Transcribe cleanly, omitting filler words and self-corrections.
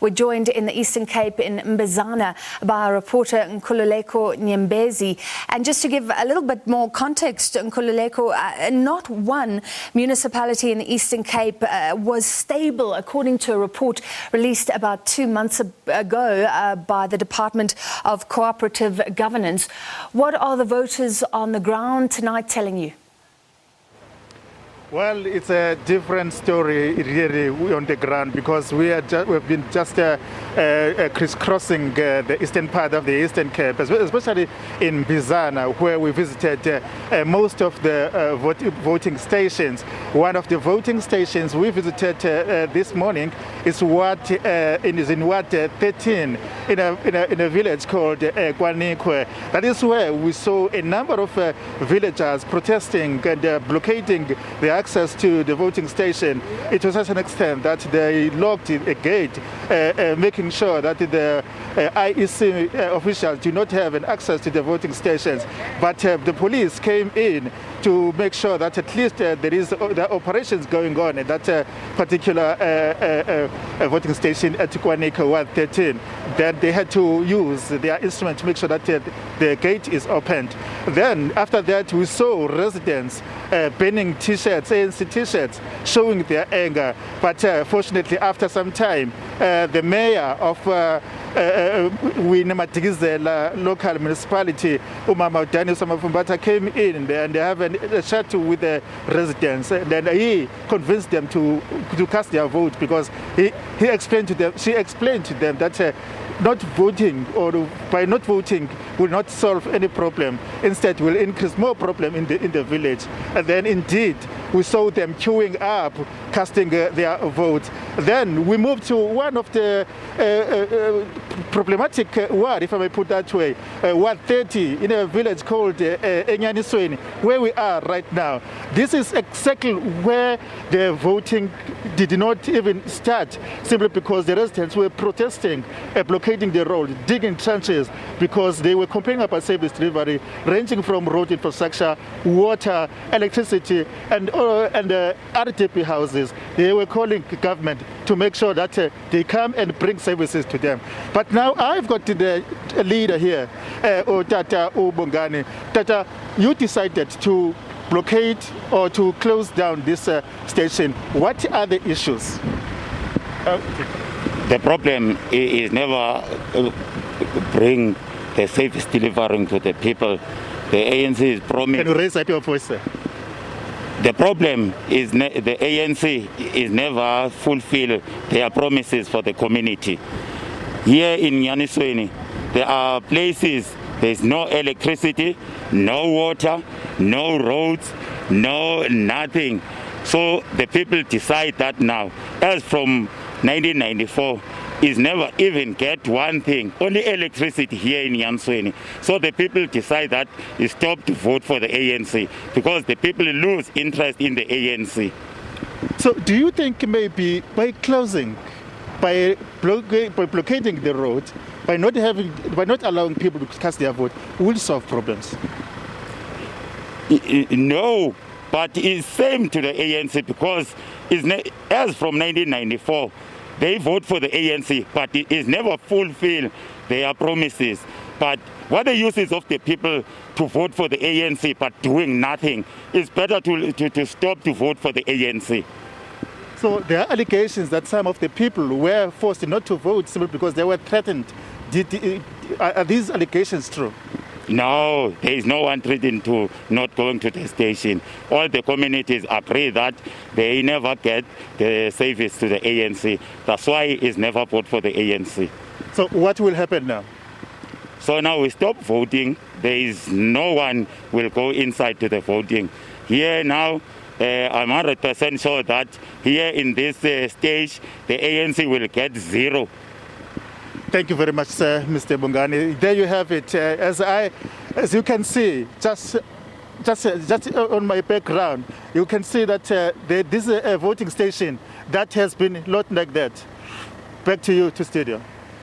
We're joined in the Eastern Cape in Mbizana by our reporter Nkululeko Nyembezi. And just to give a little bit more context, Nkululeko, not one municipality in the Eastern Cape was stable, according to a report released about 2 months ago by the Department of Cooperative Governance. What are the voters on the ground tonight telling you? Well, it's a different story really on the ground, because we've been just crisscrossing the eastern part of the Eastern Cape, especially in Mbizana, where we visited most of the voting stations. One of the voting stations we visited this morning is in Ward 13 in a village called Nkululeko. That is where we saw a number of villagers protesting and blockading the access to the voting station. It was such an extent that they locked a gate, making sure that the IEC officials do not have an access to the voting stations. But the police came in to make sure that at least there are operations going on at that particular voting station at Nkululeko Ward 13. Then they had to use their instrument to make sure that the gate is opened. Then after that, we saw residents burning T-shirts, ANC T-shirts, showing their anger. But fortunately, after some time, the mayor of Winematigizela local municipality, Umama Daniel Samafumbata, came in and they have a chat with the residents. And then he convinced them to cast their vote, because she explained to them that not voting, or by not voting, will not solve any problem. Instead, will increase more problem in the village. And then indeed, we saw them queuing up, casting their vote. Then we moved to one of the problematic ward, if I may put that way, Ward 30, in a village called Enyanisweni, where we are right now. This is exactly where the voting did not even start, simply because the residents were protesting, blockading the road, digging trenches, because they were complaining about service delivery, ranging from road infrastructure, water, electricity, and RTP houses. They were calling government to make sure that they come and bring services to them. But now I've got the leader here, Tata Ubongani. Tata, you decided to blockade or to close down this station. What are the issues? The problem is never bring the service delivering to the people. The ANC is promised. Can you raise up your voice, sir? The problem is the ANC is never fulfill their promises for the community. Here in Nyanisweni, there are places there's no electricity, no water, no roads, no nothing. So the people decide that now. As from 1994, is never even get one thing, only electricity here in Nyanisweni. So the people decide that it's stop to vote for the ANC, because the people lose interest in the ANC. So do you think maybe by closing, by blockading the road, by not allowing people to cast their vote, will solve problems? No, but it's same to the ANC, because as from 1994, they vote for the ANC, but it is never fulfill their promises. But what the use is of the people to vote for the ANC but doing nothing, it's better to stop to vote for the ANC. So there are allegations that some of the people were forced not to vote simply because they were threatened. Are these allegations true? No, there is no one threatened to not going to the station. All the communities agree that they never get the service to the ANC. That's why it's never vote for the ANC. So what will happen now? So now we stop voting. There is no one will go inside to the voting. Here now, I'm 100% sure that here in this stage, the ANC will get 0. Thank you very much, sir, Mr. Bongani. There you have it. As you can see, just on my background, you can see that this is a voting station that has been locked like that. Back to you to studio.